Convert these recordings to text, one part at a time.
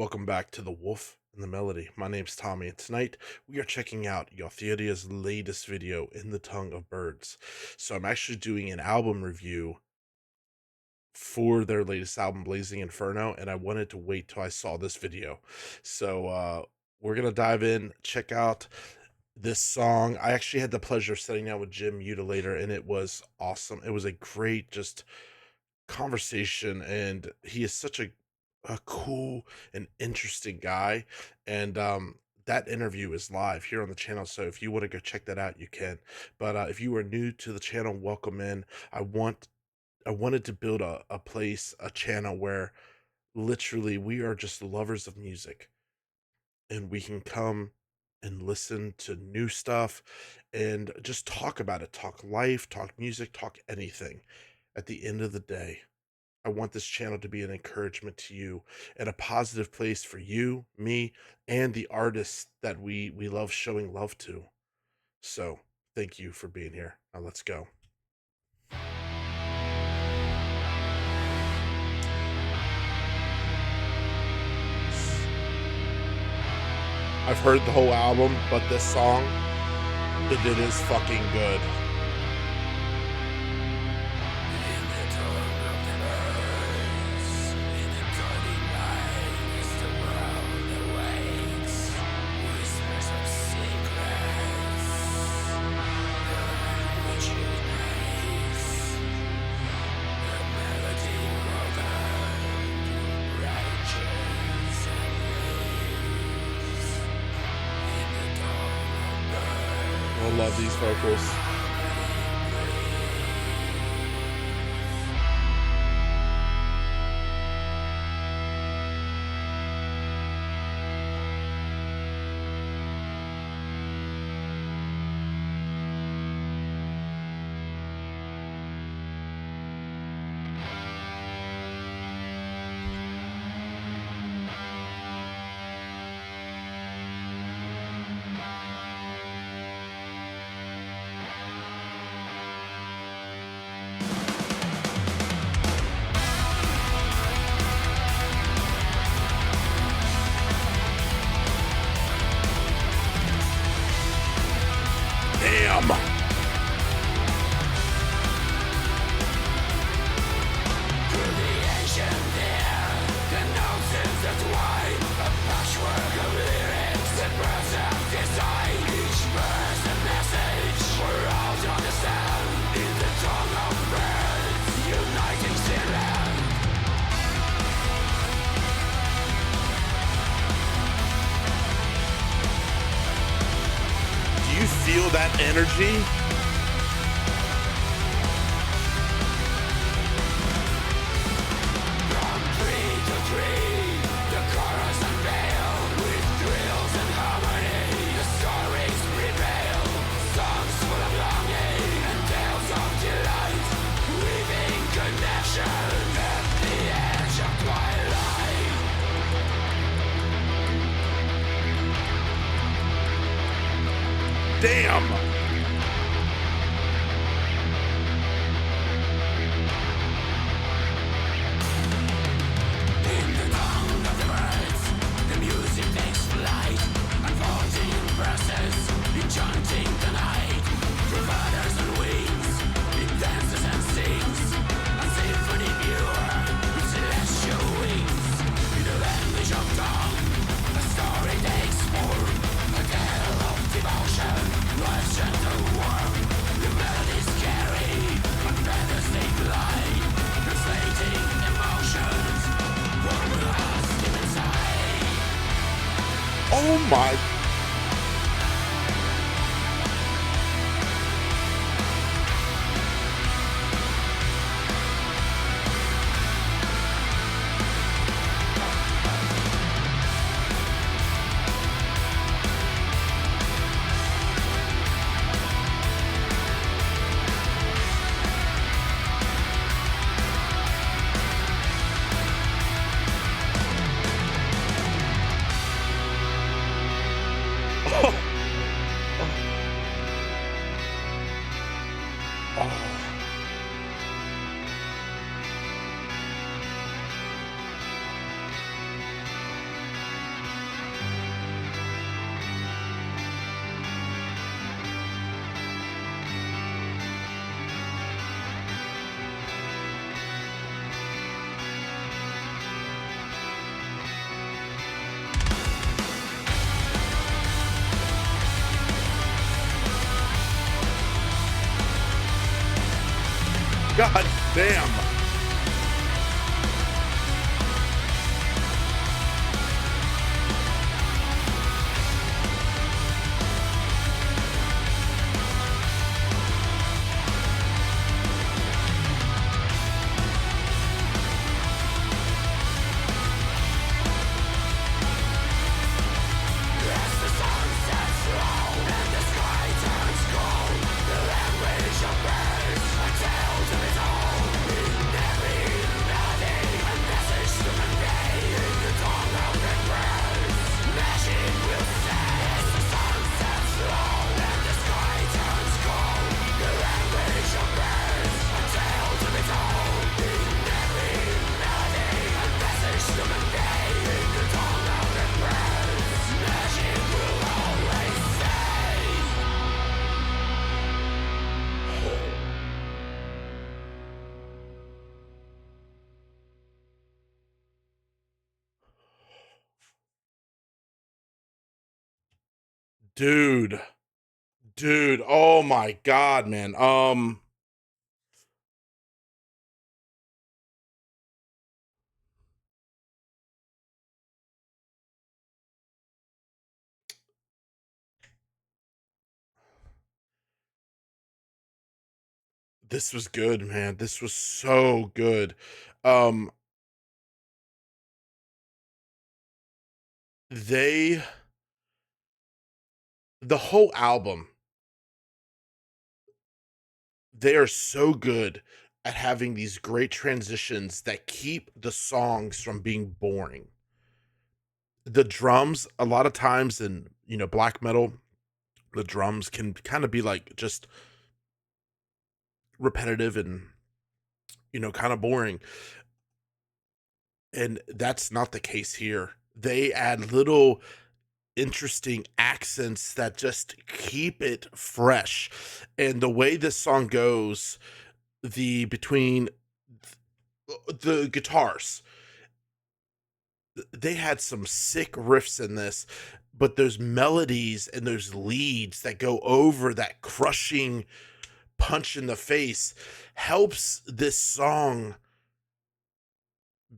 Welcome back to The Wolf and the Melody. My name's Tommy, and tonight we are checking out YOTH's latest video, In the Tongue of Birds. So I'm actually doing an album review for their latest album, Blazing Inferno, and I wanted to wait till I saw this video. So we're gonna dive in, check out this song. I actually had the pleasure of sitting down with Jim Mutilator, and it was awesome. It was a great just conversation, and he is such a cool and interesting guy. And that interview is live here on the channel, so if you want to go check that out, you can. But if you are new to the channel, welcome in. I wanted to build a place, a channel where literally we are just lovers of music, and we can come and listen to new stuff and just talk about it, talk life, talk music, talk anything. At the end of the day, I want this channel to be an encouragement to you and a positive place for you, me, and the artists that we love showing love to. So thank you for being here. Now let's go. I've heard the whole album, but this song, it is fucking good. I love these vocals. Damn. Do you feel that energy? Damn. Oh my. God damn. Dude. Dude, oh my god, man. This was good, man. This was so good. Um, they the whole album, they are so good at having these great transitions that keep the songs from being boring. The drums, a lot of times in, black metal, the drums can kind of be like just repetitive and, kind of boring. And that's not the case here. They add little interesting accents that just keep it fresh. And the way this song goes, the between the guitars, they had some sick riffs in this, but there's melodies and there's leads that go over that crushing punch in the face helps this song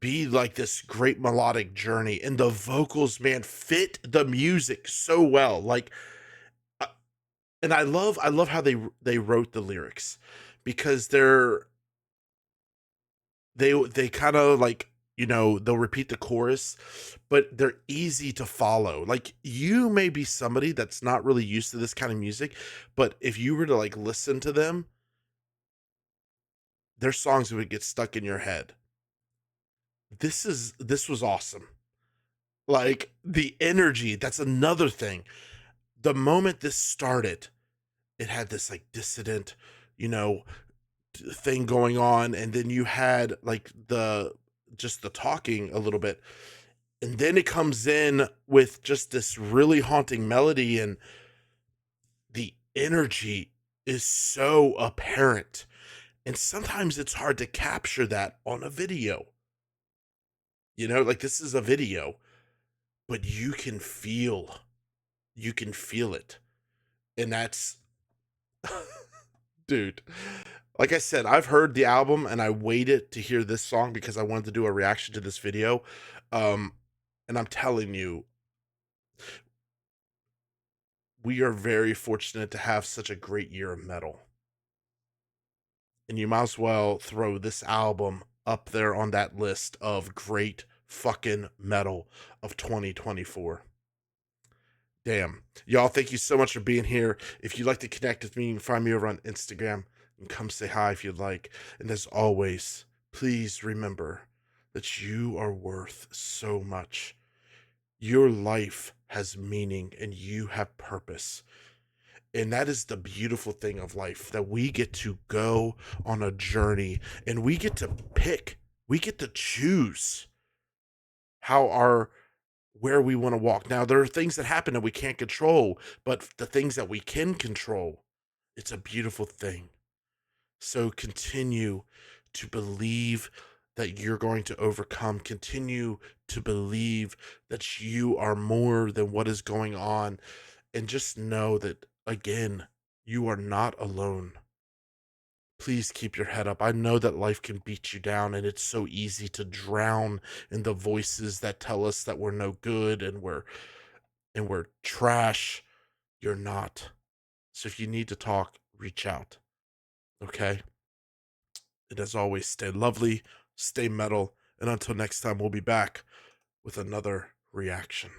be like this great melodic journey, and the vocals, man, fit the music so well. Like, uh, and I love how they wrote the lyrics, because they kind of like, they'll repeat the chorus, but they're easy to follow. Like, you may be somebody that's not really used to this kind of music, but if you were to like listen to them, their songs would get stuck in your head. This was awesome. Like, the energy, that's another thing. The moment this started, it had this like dissident, you know, thing going on, and then you had like the talking a little bit, and then it comes in with just this really haunting melody, and the energy is so apparent. And sometimes it's hard to capture that on a video. Like, this is a video, but you can feel it. And that's dude. Like I said, I've heard the album and I waited to hear this song because I wanted to do a reaction to this video. Um, and I'm telling you, we are very fortunate to have such a great year of metal. And you might as well throw this album up there on that list of great fucking metal of 2024. Damn. Y'all, thank you so much for being here. If you'd like to connect with me, you can find me over on Instagram and come say hi if you'd like. And as always, please remember that you are worth so much. Your life has meaning and you have purpose. And that is the beautiful thing of life, that we get to go on a journey and we get to pick, we get to choose how our where we want to walk. Now, there are things that happen that we can't control, but the things that we can control, it's a beautiful thing. So continue to believe that you're going to overcome. Continue to believe that you are more than what is going on. And just know that, again, you are not alone. please keep your head up. I know that life can beat you down, and it's so easy to drown in the voices that tell us that we're no good and we're trash. You're not. So if you need to talk, reach out. Okay? And as always, stay lovely, stay metal, and until next time, we'll be back with another reaction.